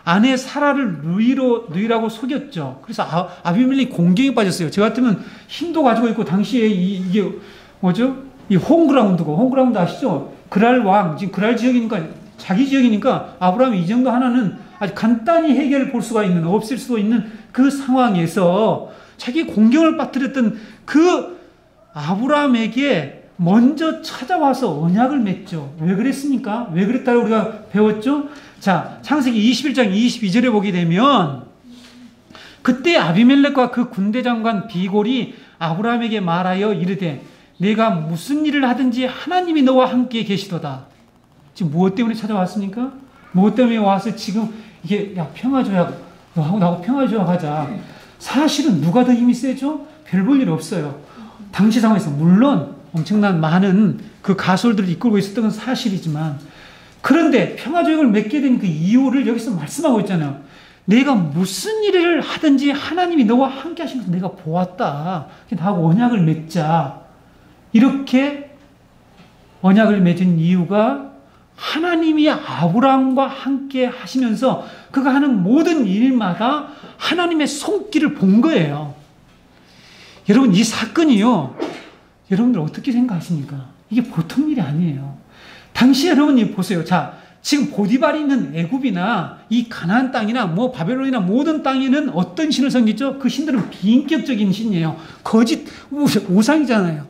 아내 사라를 누이라고 속였죠. 그래서 아비멜렉이 공경에 빠졌어요. 저 같으면 힘도 가지고 있고, 당시에 이게 뭐죠? 이 홈그라운드 아시죠? 그랄 왕, 지금 그랄 지역이니까, 자기 지역이니까 아브라함이 이 정도 하나는 아주 간단히 해결을 볼 수가 있는, 없앨 수 있는 그 상황에서 자기 공경을 빠뜨렸던 그 아브라함에게 먼저 찾아와서 언약을 맺죠. 왜 그랬습니까? 왜 그랬다고 우리가 배웠죠? 자, 창세기 21장 22절에 보게 되면, 그때 아비멜렉과 그 군대 장관 비골이 아브라함에게 말하여 이르되 내가 무슨 일을 하든지 하나님이 너와 함께 계시도다. 지금 무엇 때문에 찾아왔습니까? 무엇 때문에 와서 지금 이게, 야, 평화조약, 너하고 나하고 평화조약 하자. 사실은 누가 더 힘이 세죠? 별 볼 일 없어요. 당시 상황에서 물론 엄청난 많은 그 가솔들을 이끌고 있었던 건 사실이지만, 그런데 평화조약을 맺게 된 그 이유를 여기서 말씀하고 있잖아요. 내가 무슨 일을 하든지 하나님이 너와 함께 하신 것을 내가 보았다. 나하고 언약을 맺자. 이렇게 언약을 맺은 이유가 하나님이 아브라함과 함께 하시면서 그가 하는 모든 일마다 하나님의 손길을 본 거예요. 여러분, 이 사건이요, 여러분들 어떻게 생각하십니까? 이게 보통 일이 아니에요. 당시 여러분이 보세요. 자, 지금 보디발이 있는 애굽이나 이 가나안 땅이나 뭐 바벨론이나 모든 땅에는 어떤 신을 섬기죠? 그 신들은 비인격적인 신이에요. 거짓 우상이잖아요.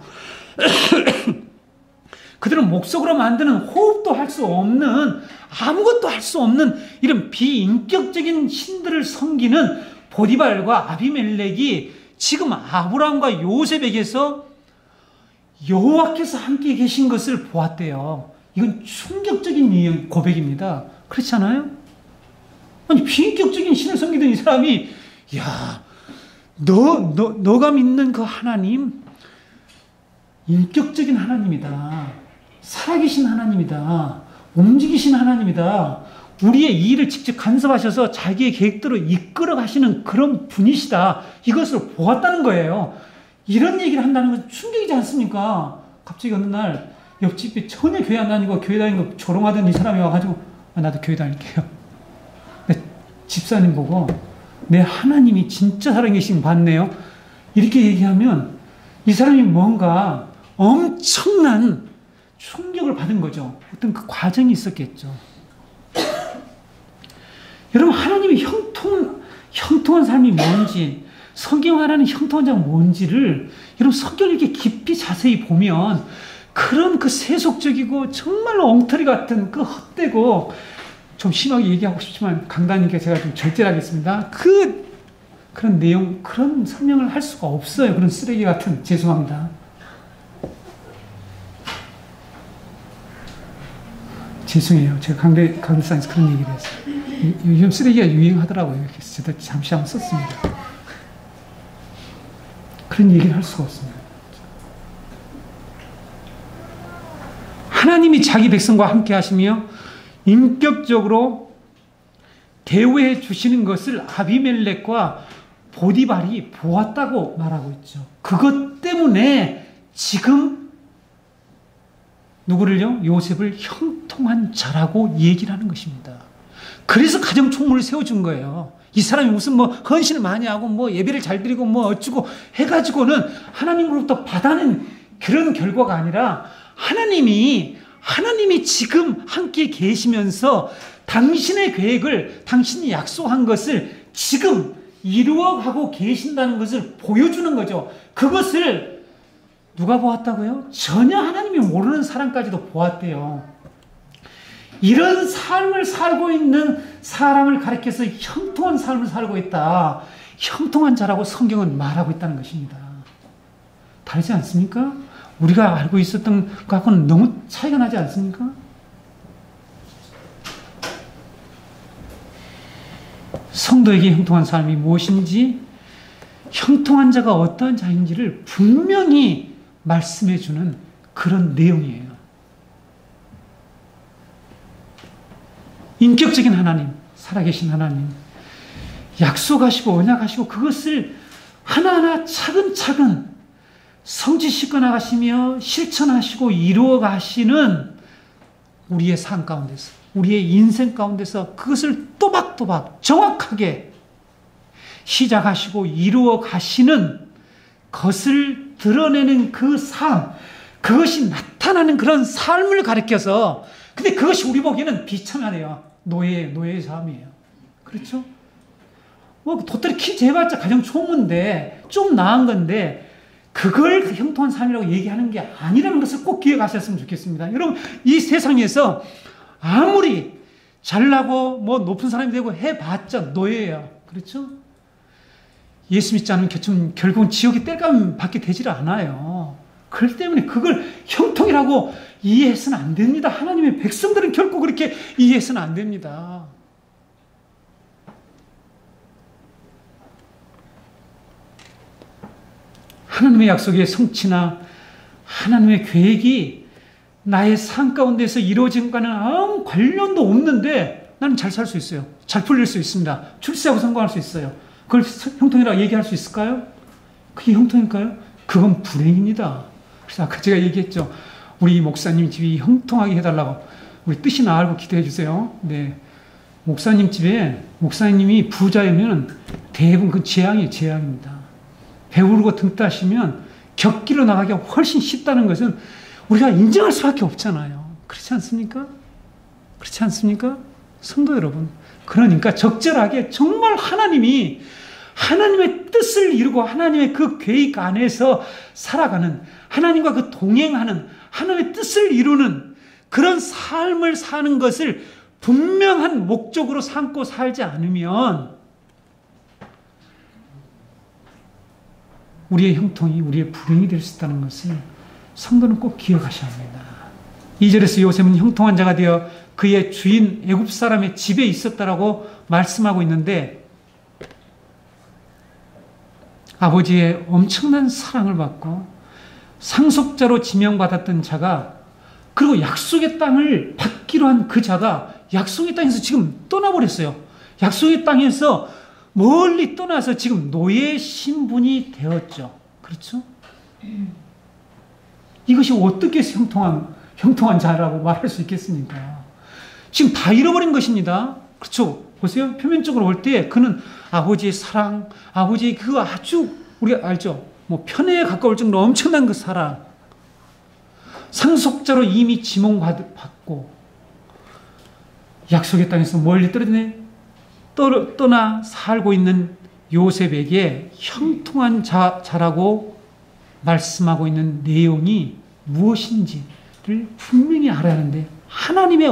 그들은 목석으로 만드는, 호흡도 할 수 없는, 아무것도 할 수 없는 이런 비인격적인 신들을 섬기는 보디발과 아비멜렉이 지금 아브라함과 요셉에게서 여호와께서 함께 계신 것을 보았대요. 이건 충격적인 고백입니다. 그렇지 않아요? 아니, 비인격적인 신을 섬기던 이 사람이, 야, 너가 믿는 그 하나님, 인격적인 하나님이다. 살아계신 하나님이다. 움직이신 하나님이다. 우리의 이 일을 직접 간섭하셔서 자기의 계획대로 이끌어 가시는 그런 분이시다. 이것을 보았다는 거예요. 이런 얘기를 한다는 건 충격이지 않습니까? 갑자기 어느 날 옆집에 전혀 교회 안 다니고 교회 다니는 거 조롱하던 이 사람이 와가지고 나도 교회 다닐게요. 집사님 보고 내 하나님이 진짜 살아계신 거 봤네요. 이렇게 얘기하면 이 사람이 뭔가 엄청난 충격을 받은 거죠. 어떤 그 과정이 있었겠죠. 여러분, 하나님의 형통한 삶이 뭔지, 성경 하나는 형통한 자가 뭔지를 여러분 성경을 이렇게 깊이 자세히 보면 그런 그 세속적이고 정말로 엉터리 같은 그 헛되고, 좀 심하게 얘기하고 싶지만 강단님께 제가 좀 절제하겠습니다. 그런 내용, 그런 설명을 할 수가 없어요. 그런 쓰레기 같은, 죄송합니다. 죄송해요. 제가 강대상에서 그런 얘기를 했어요. 요즘 쓰레기가 유행하더라고요. 그래서 제가 잠시 한번 썼습니다. 그런 얘기를 할 수가 없습니다. 하나님이 자기 백성과 함께 하시며 인격적으로 대우해 주시는 것을 아비멜렉과 보디발이 보았다고 말하고 있죠. 그것 때문에 지금 누구를요? 요셉을 형통한 자라고 얘기를 하는 것입니다. 그래서 가정 총무를 세워준 거예요. 이 사람이 무슨 헌신을 많이 하고 예배를 잘 드리고 어쩌고 해가지고는 하나님으로부터 받아낸 그런 결과가 아니라 하나님이 지금 함께 계시면서 당신의 계획을, 당신이 약속한 것을 지금 이루어가고 계신다는 것을 보여주는 거죠. 그것을 누가 보았다고요? 전혀 하나님이 모르는 사람까지도 보았대요. 이런 삶을 살고 있는 사람을 가리켜서 형통한 삶을 살고 있다. 형통한 자라고 성경은 말하고 있다는 것입니다. 다르지 않습니까? 우리가 알고 있었던 것하고는 너무 차이가 나지 않습니까? 성도에게 형통한 삶이 무엇인지, 형통한 자가 어떠한 자인지를 분명히 말씀해 주는 그런 내용이에요. 인격적인 하나님, 살아계신 하나님, 약속하시고 언약하시고 그것을 하나하나 차근차근 성취시켜 나가시며 실천하시고 이루어 가시는 우리의 삶 가운데서, 우리의 인생 가운데서 그것을 또박또박 정확하게 시작하시고 이루어 가시는 것을 드러내는 그 삶, 그것이 나타나는 그런 삶을 가리켜서, 근데 그것이 우리 보기에는 비참하네요. 노예의 삶이에요. 그렇죠? 도토리 키 재봤자 가정 총무인데 좀 나은 건데 그걸 형통한 삶이라고 얘기하는 게 아니라는 것을 꼭 기억하셨으면 좋겠습니다. 여러분, 이 세상에서 아무리 잘나고 높은 사람이 되고 해봤자 노예예요. 그렇죠? 예수 믿지 않으면 결국은 지옥의 땔감 받게 되질 않아요. 그렇기 때문에 그걸 형통이라고 이해해서는 안 됩니다. 하나님의 백성들은 결코 그렇게 이해해서는 안 됩니다. 하나님의 약속의 성취나 하나님의 계획이 나의 삶 가운데서 이루어진 것과는 아무 관련도 없는데 나는 잘 살 수 있어요. 잘 풀릴 수 있습니다. 출세하고 성공할 수 있어요. 그걸 형통이라고 얘기할 수 있을까요? 그게 형통일까요? 그건 불행입니다. 그래서 아까 제가 얘기했죠. 우리 목사님 집이 형통하게 해달라고. 우리 뜻이나 알고 기도해 주세요. 네. 목사님 집에 목사님이 부자이면 대부분 그 재앙입니다. 배부르고 등 따시면 격길로 나가기가 훨씬 쉽다는 것은 우리가 인정할 수밖에 없잖아요. 그렇지 않습니까? 그렇지 않습니까? 성도 여러분. 그러니까 적절하게 정말 하나님의 뜻을 이루고 하나님의 그 계획 안에서 살아가는, 하나님과 그 동행하는, 하나님의 뜻을 이루는 그런 삶을 사는 것을 분명한 목적으로 삼고 살지 않으면 우리의 형통이 우리의 불행이 될 수 있다는 것을 성도는 꼭 기억하셔야 합니다. 2절에서 요셉은 형통한 자가 되어 그의 주인 애굽 사람의 집에 있었다라고 말씀하고 있는데, 아버지의 엄청난 사랑을 받고 상속자로 지명받았던 자가, 그리고 약속의 땅을 받기로 한 그 자가 약속의 땅에서 지금 떠나버렸어요. 약속의 땅에서 멀리 떠나서 지금 노예 신분이 되었죠. 그렇죠? 이것이 어떻게 해서 형통한 자라고 말할 수 있겠습니까? 지금 다 잃어버린 것입니다. 그렇죠? 보세요. 표면적으로 볼 때 그는 아버지의 사랑, 아버지의 그 아주, 우리가 알죠? 뭐 편애에 가까울 정도로 엄청난 그 사랑, 상속자로 이미 지명받고 약속의 땅에서 멀리 떠나 살고 있는 요셉에게 형통한 자라고 말씀하고 있는 내용이 무엇인지를 분명히 알아야 하는데, 하나님의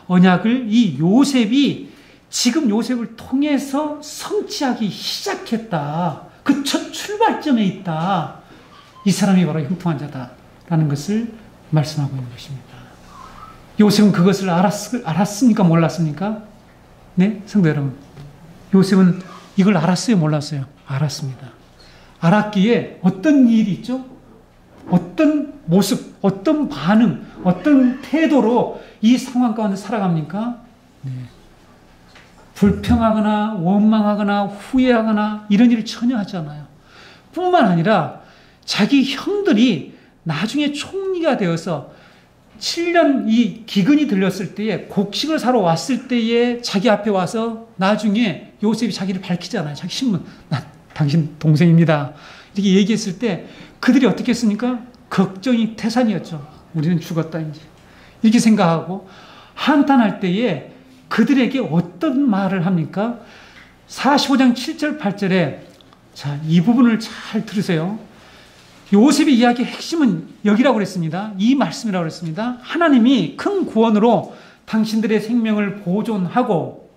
언약을 이 요셉이 지금 요셉을 통해서 성취하기 시작했다. 그 첫 출발점에 있다. 이 사람이 바로 형통한 자다라는 것을 말씀하고 있는 것입니다. 요셉은 그것을 알았습니까? 몰랐습니까? 네, 성도 여러분. 요셉은 이걸 알았어요? 몰랐어요? 알았습니다. 알았기에 어떤 일이 있죠? 어떤 모습, 어떤 반응, 어떤 태도로 이 상황 가운데 살아갑니까? 네. 불평하거나 원망하거나 후회하거나 이런 일을 전혀 하지 않아요. 뿐만 아니라 자기 형들이 나중에 총리가 되어서 7년 이 기근이 들렸을 때에 곡식을 사러 왔을 때에 자기 앞에 와서 나중에 요셉이 자기를 밝히잖아요. 자기 신분. 당신 동생입니다. 이렇게 얘기했을 때 그들이 어떻게 했습니까? 걱정이 태산이었죠. 우리는 죽었다 이제. 이렇게 생각하고 한탄할 때에 그들에게 어떤 말을 합니까? 45장 7절 8절에 자, 이 부분을 잘 들으세요. 요셉의 이야기의 핵심은 여기라고 그랬습니다. 이 말씀이라고 그랬습니다. 하나님이 큰 구원으로 당신들의 생명을 보존하고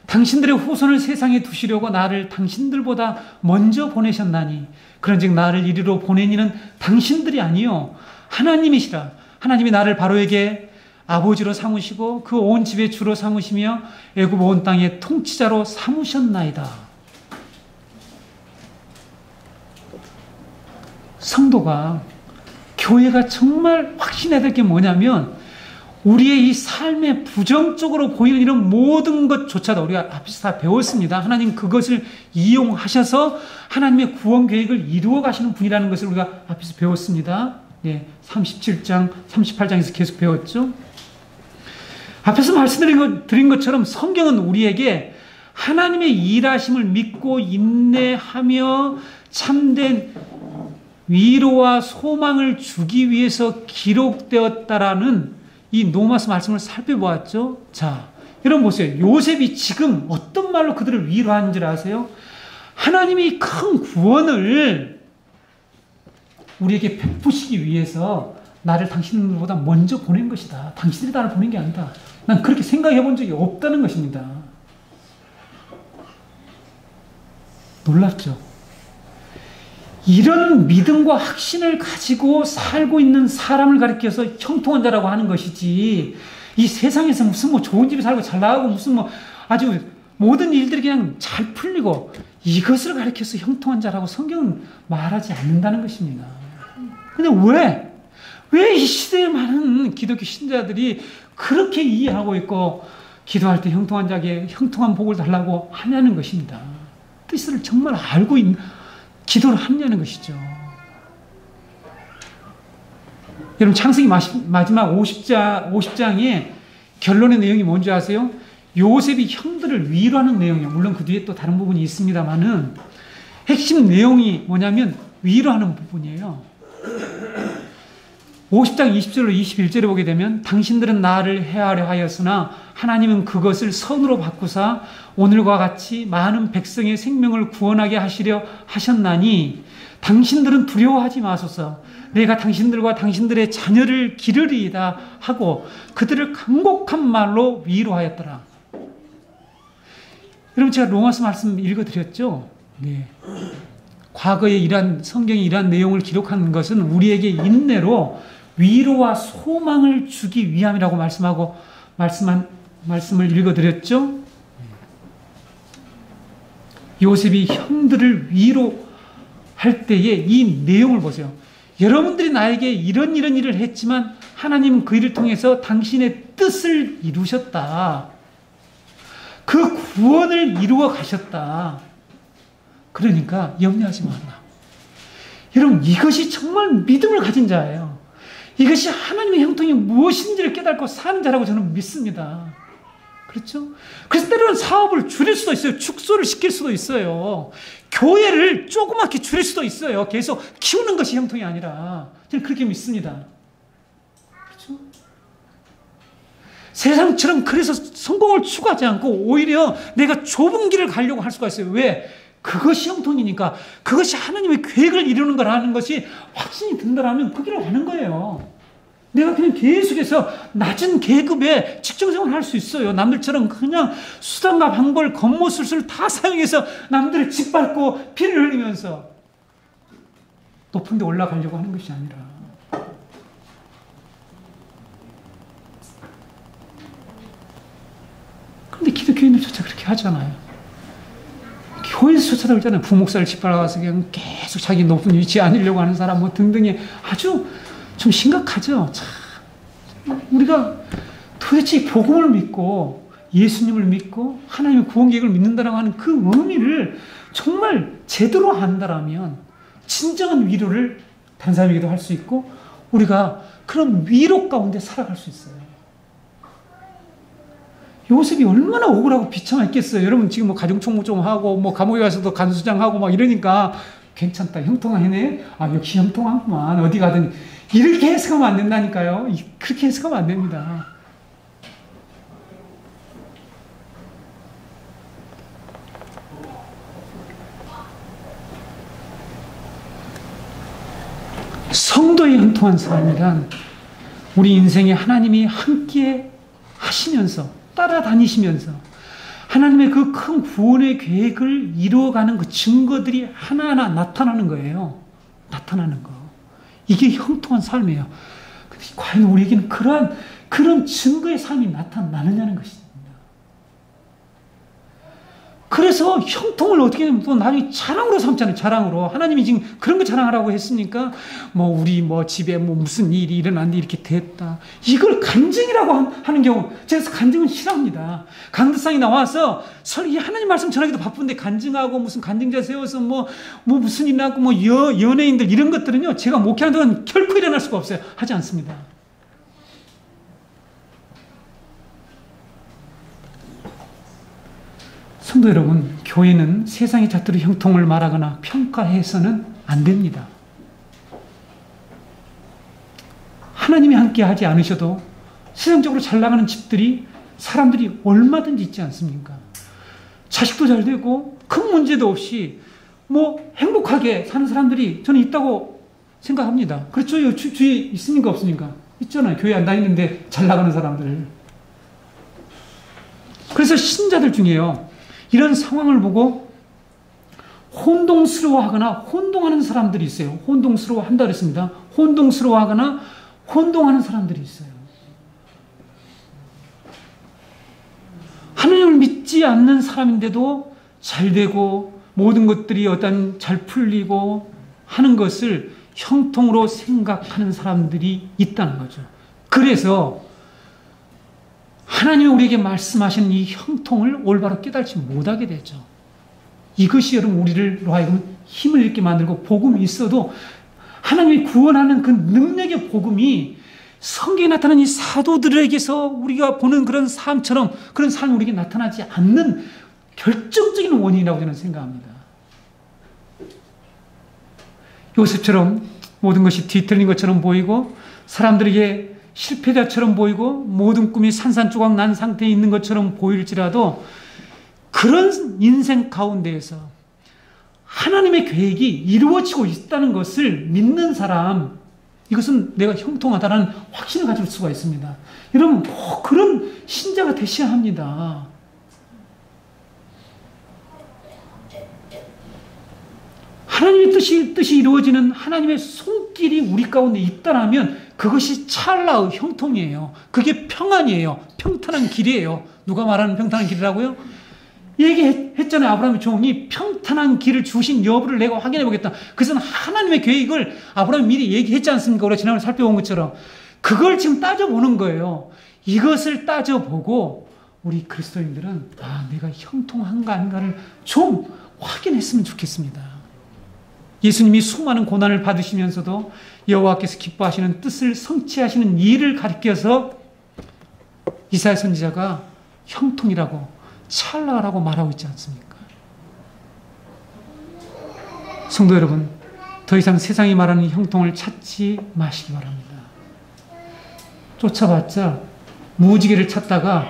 당신들의 후손을 세상에 두시려고 나를 당신들보다 먼저 보내셨나니, 그런즉 나를 이리로 보낸 이는 당신들이 아니요 하나님이시라. 하나님이 나를 바로에게 아버지로 삼으시고 그 온 집의 주로 삼으시며 애굽 온 땅의 통치자로 삼으셨나이다. 성도가, 교회가 정말 확신해야 될 게 뭐냐면, 우리의 이 삶에 부정적으로 보이는 이런 모든 것조차도 우리가 앞에서 다 배웠습니다. 하나님 그것을 이용하셔서 하나님의 구원 계획을 이루어 가시는 분이라는 것을 우리가 앞에서 배웠습니다. 네, 37장, 38장에서 계속 배웠죠. 앞에서 말씀드린 것처럼 성경은 우리에게 하나님의 일하심을 믿고 인내하며 참된 위로와 소망을 주기 위해서 기록되었다라는 이 노마스 말씀을 살펴보았죠. 자, 여러분 보세요. 요셉이 지금 어떤 말로 그들을 위로하는 줄 아세요? 하나님이 큰 구원을 우리에게 베푸시기 위해서 나를 당신들보다 먼저 보낸 것이다. 당신들이 나를 보낸 게 아니다. 난 그렇게 생각해 본 적이 없다는 것입니다. 놀랍죠? 이런 믿음과 확신을 가지고 살고 있는 사람을 가리켜서 형통한 자라고 하는 것이지, 이 세상에서 무슨 뭐 좋은 집에 살고 잘 나가고 무슨 뭐 아주 모든 일들이 그냥 잘 풀리고 이것을 가리켜서 형통한 자라고 성경은 말하지 않는다는 것입니다. 근데 왜 이 시대에 많은 기독교 신자들이 그렇게 이해하고 있고 기도할 때 형통한 자에게 형통한 복을 달라고 하냐는 것입니다. 뜻을 정말 알고 기도를 하냐는 것이죠. 여러분, 창세기 마지막 50장의 결론의 내용이 뭔지 아세요? 요셉이 형들을 위로하는 내용이에요. 물론 그 뒤에 또 다른 부분이 있습니다만은 핵심 내용이 뭐냐면 위로하는 부분이에요. 50장 20절로 21절에 보게 되면 당신들은 나를 해하려 하였으나 하나님은 그것을 선으로 바꾸사 오늘과 같이 많은 백성의 생명을 구원하게 하시려 하셨나니 당신들은 두려워하지 마소서. 내가 당신들과 당신들의 자녀를 기르리이다 하고 그들을 간곡한 말로 위로하였더라. 여러분, 제가 로마서 말씀 읽어드렸죠? 네. 과거에 성경이 이러한 내용을 기록한 것은 우리에게 인내로 위로와 소망을 주기 위함이라고 말씀을 읽어드렸죠. 요셉이 형들을 위로할 때에 이 내용을 보세요. 여러분들이 나에게 이런 일을 했지만 하나님은 그 일을 통해서 당신의 뜻을 이루셨다. 그 구원을 이루어 가셨다. 그러니까 염려하지 마라. 여러분, 이것이 정말 믿음을 가진 자예요. 이것이 하나님의 형통이 무엇인지를 깨닫고 사는 자라고 저는 믿습니다. 그렇죠? 그래서 때로는 사업을 줄일 수도 있어요. 축소를 시킬 수도 있어요. 교회를 조그맣게 줄일 수도 있어요. 계속 키우는 것이 형통이 아니라. 저는 그렇게 믿습니다. 그렇죠? 세상처럼 그래서 성공을 추구하지 않고 오히려 내가 좁은 길을 가려고 할 수가 있어요. 왜? 그것이 형통이니까, 그것이 하나님의 계획을 이루는 거라는 것이 확신이 든다라면 그 길을 가는 거예요. 내가 그냥 계속해서 낮은 계급의 직장생활을 할 수 있어요. 남들처럼 그냥 수단과 방법을 겉모술술 다 사용해서 남들을 짓밟고 피를 흘리면서 높은 데 올라가려고 하는 것이 아니라, 그런데 기독교인들조차 그렇게 하잖아요. 교회에서조차도 그러잖아요. 부목사를 짓밟아서 그냥 계속 자기 높은 위치에 앉으려고 하는 사람 뭐 등등이 아주 좀 심각하죠. 참, 우리가 도대체 복음을 믿고 예수님을 믿고 하나님의 구원 계획을 믿는다라고 하는 그 의미를 정말 제대로 안다라면 진정한 위로를 다른 사람에게도 할 수 있고 우리가 그런 위로 가운데 살아갈 수 있어요. 요셉이 얼마나 억울하고 비참했겠어요. 여러분 지금 뭐 가정총무좀 뭐 감옥에 가서도 간수장하고 막 이러니까 괜찮다, 형통하네. 아, 역시 형통하구만. 어디 가든 이렇게 해석하면 안 된다니까요. 그렇게 해석하면 안 됩니다. 성도의 형통한 삶이란 우리 인생에 하나님이 함께 하시면서 따라다니시면서 하나님의 그 큰 구원의 계획을 이루어가는 그 증거들이 하나하나 나타나는 거예요. 나타나는 거. 이게 형통한 삶이에요. 근데 과연 우리에게는 그런 증거의 삶이 나타나느냐는 것입니다. 그래서 형통을 어떻게 하면 또 나중에 자랑으로 삼잖아요. 자랑으로. 하나님이 지금 그런 거 자랑하라고 했으니까 우리 집에 무슨 일이 일어났는데 이렇게 됐다. 이걸 간증이라고 하는 경우, 제가 간증은 싫어합니다. 강대상에 나와서 하나님 말씀 전하기도 바쁜데 간증하고 무슨 간증자 세워서 무슨 일 나고 연예인들 이런 것들은요, 제가 목회하는 동안 결코 일어날 수가 없어요. 하지 않습니다. 성도 여러분, 교회는 세상의 잣대로 형통을 말하거나 평가해서는 안 됩니다. 하나님이 함께 하지 않으셔도 세상적으로 잘 나가는 집들이 사람들이 얼마든지 있지 않습니까? 자식도 잘 되고 큰 문제도 없이 행복하게 사는 사람들이 저는 있다고 생각합니다. 그렇죠? 주위에 있습니까? 없습니까? 있잖아요. 교회 안 다니는데 잘 나가는 사람들. 그래서 신자들 중에요, 이런 상황을 보고 혼동스러워하거나 혼동하는 사람들이 있어요. 혼동스러워한다 그랬습니다. 혼동스러워하거나 혼동하는 사람들이 있어요. 하나님을 믿지 않는 사람인데도 잘 되고 모든 것들이 잘 풀리고 하는 것을 형통으로 생각하는 사람들이 있다는 거죠. 그래서 하나님이 우리에게 말씀하시는 이 형통을 올바로 깨달지 못하게 되죠. 이것이 여러분 우리로 하여금 힘을 잃게 만들고, 복음이 있어도 하나님이 구원하는 그 능력의 복음이 성경에 나타난 이 사도들에게서 우리가 보는 그런 삶처럼 그런 삶이 우리에게 나타나지 않는 결정적인 원인이라고 저는 생각합니다. 요셉처럼 모든 것이 뒤틀린 것처럼 보이고 사람들에게 실패자처럼 보이고 모든 꿈이 산산조각 난 상태에 있는 것처럼 보일지라도 그런 인생 가운데에서 하나님의 계획이 이루어지고 있다는 것을 믿는 사람, 이것은 내가 형통하다는 확신을 가질 수가 있습니다. 여러분 꼭 그런 신자가 되셔야 합니다. 하나님의 뜻이 이루어지는 하나님의 손길이 우리 가운데 있다라면 그것이 찰나의 형통이에요. 그게 평안이에요. 평탄한 길이에요. 누가 말하는 평탄한 길이라고요? 얘기했잖아요. 아브라함의 종이 평탄한 길을 주신 여부를 내가 확인해 보겠다. 그것은 하나님의 계획을 아브라함이 미리 얘기했지 않습니까? 우리가 지난번에 살펴본 것처럼. 그걸 지금 따져보는 거예요. 이것을 따져보고 우리 그리스도인들은 내가 형통한가 아닌가를 좀 확인했으면 좋겠습니다. 예수님이 수많은 고난을 받으시면서도 여호와께서 기뻐하시는 뜻을 성취하시는 일을 가리켜서 이사야 선지자가 형통이라고 찰나라고 말하고 있지 않습니까? 성도 여러분, 더 이상 세상이 말하는 형통을 찾지 마시기 바랍니다. 쫓아봤자 무지개를 찾다가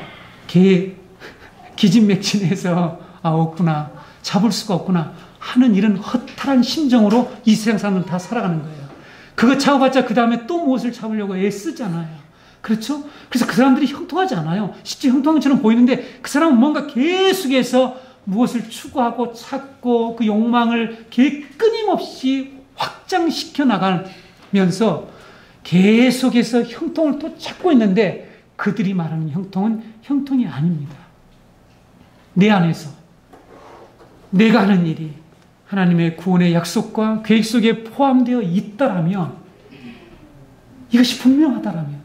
기진맥진해서 없구나, 잡을 수가 없구나 하는 이런 허탈한 심정으로 이 세상 사람들은 다 살아가는 거예요. 그거 잡아봤자 그 다음에 또 무엇을 잡으려고 애쓰잖아요. 그렇죠? 그래서 그 사람들이 형통하지 않아요. 실제 형통한 것처럼 보이는데 그 사람은 뭔가 계속해서 무엇을 추구하고 찾고 그 욕망을 끊임없이 확장시켜 나가면서 계속해서 형통을 또 찾고 있는데 그들이 말하는 형통은 형통이 아닙니다. 내 안에서 내가 하는 일이 하나님의 구원의 약속과 계획 속에 포함되어 있다라면, 이것이 분명하다라면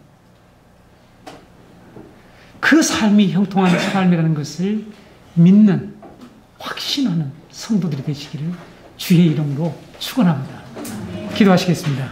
그 삶이 형통한 삶이라는 것을 믿는, 확신하는 성도들이 되시기를 주의 이름으로 축원합니다. 기도하시겠습니다.